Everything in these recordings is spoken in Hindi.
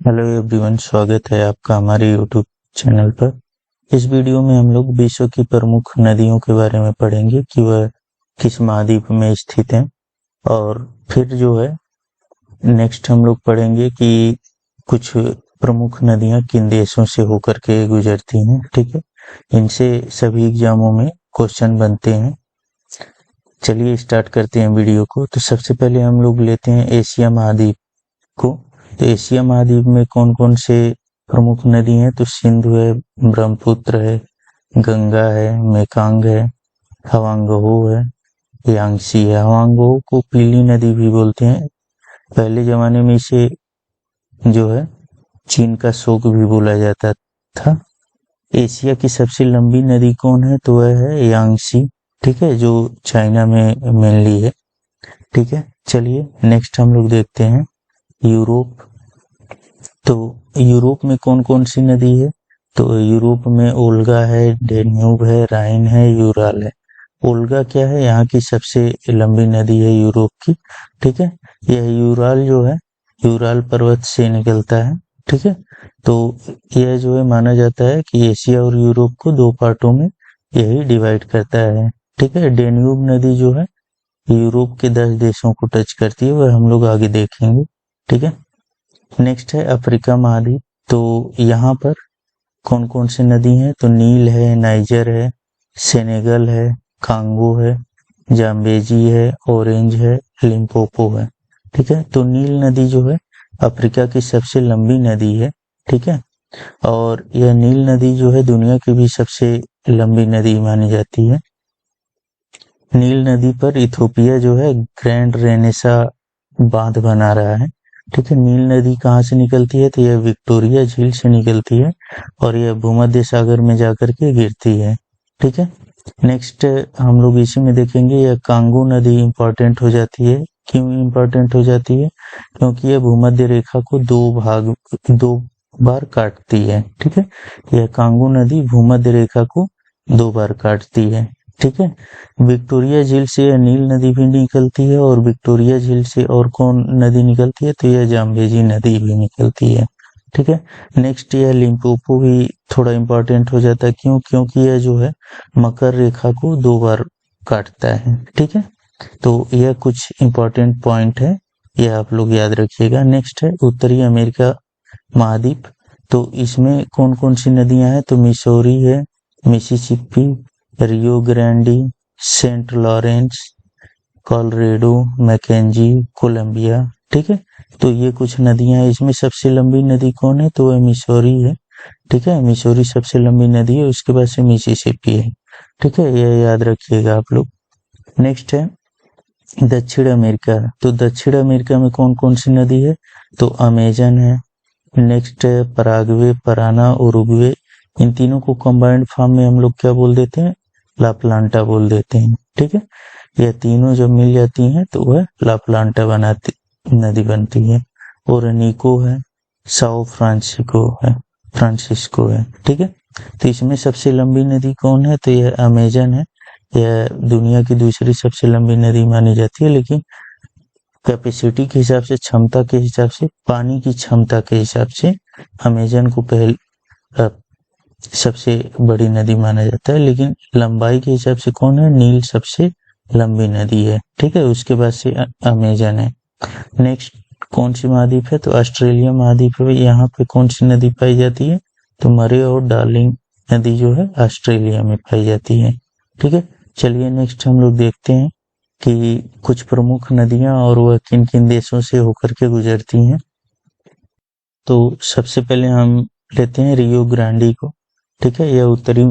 हेलो एवरीवन, स्वागत है आपका हमारे यूट्यूब चैनल पर। इस वीडियो में हम लोग विश्व की प्रमुख नदियों के बारे में पढ़ेंगे कि वह किस महाद्वीप में स्थित हैं। और फिर जो है नेक्स्ट हम लोग पढ़ेंगे कि कुछ प्रमुख नदियां किन देशों से होकर के गुजरती हैं। ठीक है, इनसे सभी एग्जामों में क्वेश्चन बनते हैं। चलिए स्टार्ट करते हैं वीडियो को। तो सबसे पहले हम लोग लेते हैं एशिया महाद्वीप को। तो एशिया महाद्वीप में कौन कौन से प्रमुख नदी हैं? तो सिंधु है, ब्रह्मपुत्र है, गंगा है, मेकांग है, हवांगहो है, यांगसी है। हवांगहो को पीली नदी भी बोलते हैं। पहले जमाने में इसे जो है चीन का शोक भी बोला जाता था। एशिया की सबसे लंबी नदी कौन है? तो वह है यांगसी। ठीक है, जो चाइना में मेनली है। ठीक है, चलिए नेक्स्ट हम लोग देखते हैं यूरोप। तो यूरोप में कौन कौन सी नदी है? तो यूरोप में ओल्गा है, डेन्यूब है, राइन है, यूराल है। ओल्गा क्या है? यहाँ की सबसे लंबी नदी है यूरोप की। ठीक है, यह यूराल जो है यूराल पर्वत से निकलता है। ठीक है, तो यह जो है माना जाता है कि एशिया और यूरोप को दो पार्टों में यही डिवाइड करता है। ठीक है, डेन्यूब नदी जो है यूरोप के 10 देशों को टच करती है, वह हम लोग आगे देखेंगे। ठीक है, नेक्स्ट है अफ्रीका महाद्वीप। तो यहाँ पर कौन कौन सी नदी हैं? तो नील है, नाइजर है, सेनेगल है, कांगो है, जाम्बेजी है, ऑरेंज है, लिम्पोपो है। ठीक है, तो नील नदी जो है अफ्रीका की सबसे लंबी नदी है। ठीक है, और यह नील नदी जो है दुनिया की भी सबसे लंबी नदी मानी जाती है। नील नदी पर इथोपिया जो है ग्रैंड रेनेसा बांध बना रहा है। ठीक है, नील नदी कहाँ से निकलती है? तो यह विक्टोरिया झील से निकलती है और यह भूमध्य सागर में जाकर के गिरती है। ठीक है, नेक्स्ट हम लोग इसी में देखेंगे यह कांगो नदी इंपॉर्टेंट हो जाती है। क्यों इंपॉर्टेंट हो जाती है? क्योंकि यह भूमध्य रेखा को दो बार काटती है। ठीक है, यह कांगो नदी भूमध्य रेखा को 2 बार काटती है। ठीक है, विक्टोरिया झील से यह नील नदी भी निकलती है और विक्टोरिया झील से और कौन नदी निकलती है? तो यह जाम्बेजी नदी भी निकलती है। ठीक है, नेक्स्ट यह लिम्पोपो भी थोड़ा इंपॉर्टेंट हो जाता है। क्यों? क्योंकि यह जो है मकर रेखा को 2 बार काटता है। ठीक है, तो यह कुछ इंपॉर्टेंट पॉइंट है, यह आप लोग याद रखिएगा। नेक्स्ट है उत्तरी अमेरिका महाद्वीप। तो इसमें कौन कौन सी नदियां हैं? तो मिसौरी है, Mississippi, Rio Grande, Saint Lawrence, Colorado, Mackenzie, Columbia. ठीक है, तो ये कुछ नदियां हैं। इसमें सबसे लंबी नदी कौन है? तो वह मिसौरी है। ठीक है, मिसौरी सबसे लंबी नदी है, उसके बाद से मिसिसिपी है। ठीक है, यह याद रखिएगा आप लोग। नेक्स्ट है दक्षिण अमेरिका। तो दक्षिण अमेरिका में कौन कौन सी नदी है? तो अमेजन है। नेक्स्ट है पराग्वे, पराना, उरुग्वे। इन तीनों को कंबाइंड फॉर्म में हम लोग क्या बोल देते हैं? ला प्लांटा बोल देते हैं। ठीक है, यह तीनों जब मिल जाती हैं तो वह ला प्लांटा बनाती नदी बनती है। और निको है, साओ फ्रांसिस्को है। ठीक है, तो इसमें सबसे लंबी नदी कौन है? तो यह अमेजन है। यह दुनिया की दूसरी सबसे लंबी नदी मानी जाती है, लेकिन कैपेसिटी के हिसाब से, क्षमता के हिसाब से, पानी की क्षमता के हिसाब से अमेजन को सबसे बड़ी नदी माना जाता है। लेकिन लंबाई के हिसाब से कौन है? नील सबसे लंबी नदी है। ठीक है, उसके बाद से अमेजन है। नेक्स्ट कौन सी महाद्वीप है? तो ऑस्ट्रेलिया महाद्वीप है। यहाँ पे कौन सी नदी पाई जाती है? तो मरे और डार्लिंग नदी जो है ऑस्ट्रेलिया में पाई जाती है। ठीक है, चलिए नेक्स्ट हम लोग देखते हैं कि कुछ प्रमुख नदियां और वह किन किन देशों से होकर के गुजरती हैं। तो सबसे पहले हम लेते हैं रियो ग्रांडी को। ठीक है, यह उत्तरी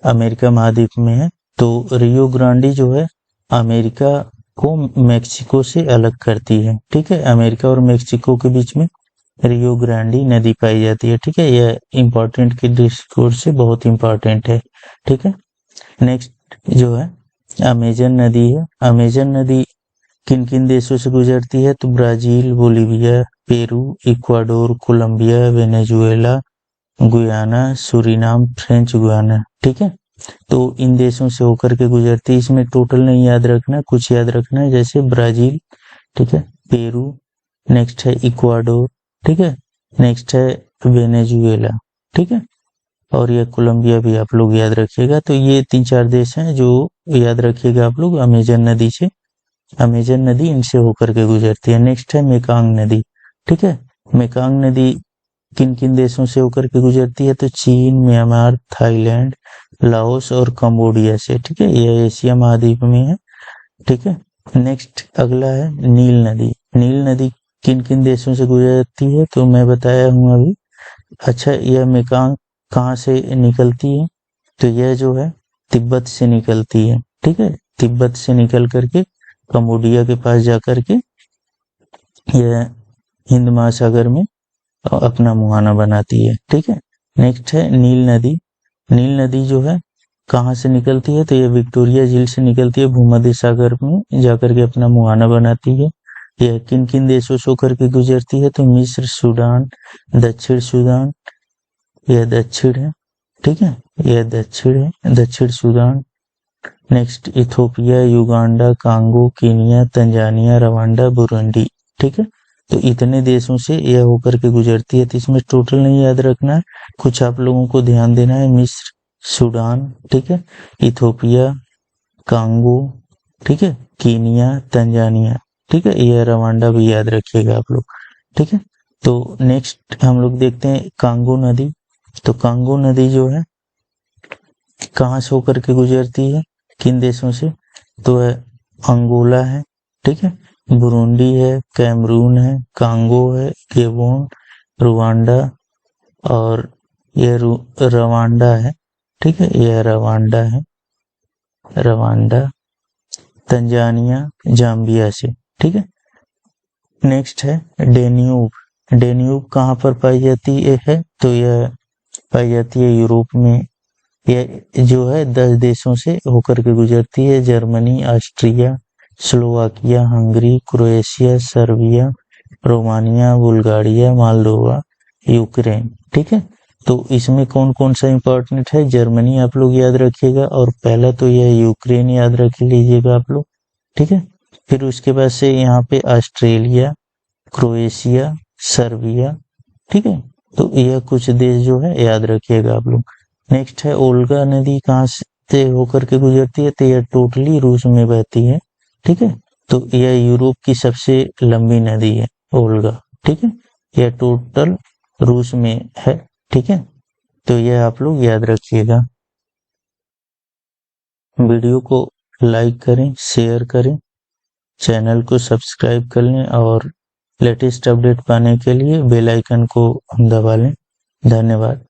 अमेरिका महाद्वीप में है। तो रियो ग्रांडी जो है अमेरिका को मेक्सिको से अलग करती है। ठीक है, अमेरिका और मेक्सिको के बीच में रियो ग्रांडी नदी पाई जाती है। ठीक है, यह इंपॉर्टेंट के दृष्टिकोण से बहुत इंपॉर्टेंट है। ठीक है, नेक्स्ट जो है अमेजन नदी है। अमेजन नदी किन किन देशों से गुजरती है? तो Brazil, Bolivia, Peru, Ecuador, Colombia, Venezuela, Guyana, Suriname, French Guyana. ठीक है, तो इन देशों से होकर के गुजरती है। इसमें टोटल नहीं याद रखना, कुछ याद रखना है, जैसे ब्राजील, ठीक है, पेरू, नेक्स्ट है इक्वाडोर, ठीक है, नेक्स्ट है वेनेजुएला, ठीक है, और ये कोलंबिया भी आप लोग याद रखिएगा। तो ये 3-4 देश हैं जो याद रखिएगा आप लोग, अमेजन नदी से, अमेजन नदी इनसे होकर के गुजरती है। नेक्स्ट है मेकांग नदी, ठीक है, मेकांग नदी किन किन देशों से होकर के गुजरती है, तो चीन, म्यांमार, थाईलैंड, लाओस और कंबोडिया से, ठीक है, यह एशिया महाद्वीप में है, ठीक है। नेक्स्ट अगला है नील नदी। नील नदी किन किन देशों से गुजरती है, तो मैं बताया हूँ अभी। अच्छा, यह मेकांग कहाँ से निकलती है, तो यह जो है तिब्बत से निकलती है, ठीक है, तिब्बत से निकल करके कंबोडिया के पास जाकर के यह हिंद महासागर में अपना मुहाना बनाती है, ठीक है। नेक्स्ट है नील नदी। नील नदी जो है कहाँ से निकलती है, तो ये विक्टोरिया झील से निकलती है, भूमध्य सागर में जाकर के अपना मुहाना बनाती है। यह किन किन देशों से होकर के गुजरती है, तो मिस्र, सूडान, दक्षिण सूडान, यह दक्षिण है, ठीक है, यह दक्षिण है, दक्षिण Sudan. Next Ethiopia, Uganda, Congo, Kenya, Tanzania, Rwanda, Burundi, ठीक है। तो इतने देशों से यह होकर के गुजरती है। तो इसमें टोटल नहीं याद रखना है, कुछ आप लोगों को ध्यान देना है। मिस्र, सूडान, ठीक है, इथोपिया, कांगो, ठीक है, कीनिया, तंजानिया, ठीक है, यह रवांडा भी याद रखिएगा आप लोग, ठीक है। तो नेक्स्ट हम लोग देखते हैं कांगो नदी। तो कांगो नदी जो है कहाँ से होकर के गुजरती है, किन देशों से, तो है अंगोला है, ठीक है, बुरुंडी है, कैमरून है, कांगो है, गेबोन, रुवांडा और ये रवांडा है, ठीक है, यह रवांडा है, रवांडा, तंजानिया, जाम्बिया से, ठीक है। नेक्स्ट है डेन्यूब। डेन्यूब कहाँ पर पाई जाती है, तो यह पाई जाती है यूरोप में। यह जो है 10 देशों से होकर के गुजरती है, Germany, Austria, Slovakia, Hungary, Croatia, Serbia, Romania, Bulgaria, Moldova, Ukraine, ठीक है। तो इसमें कौन कौन सा इंपॉर्टेंट है, जर्मनी आप लोग याद रखिएगा, और पहला तो यह यूक्रेन याद रख लीजिएगा आप लोग, ठीक है। फिर उसके बाद से यहाँ पे ऑस्ट्रेलिया, क्रोएशिया, सर्बिया, ठीक है। तो यह कुछ देश जो है याद रखिएगा आप लोग। नेक्स्ट है ओल्गा नदी कहाँ से होकर के गुजरती है, तो यह टोटली रूस में बहती है, ठीक है। तो यह यूरोप की सबसे लंबी नदी है ओल्गा, ठीक है, यह टोटल रूस में है, ठीक है। तो यह आप लोग याद रखिएगा। वीडियो को लाइक करें, शेयर करें, चैनल को सब्सक्राइब कर लें और लेटेस्ट अपडेट पाने के लिए बेल आइकन को दबा लें। धन्यवाद।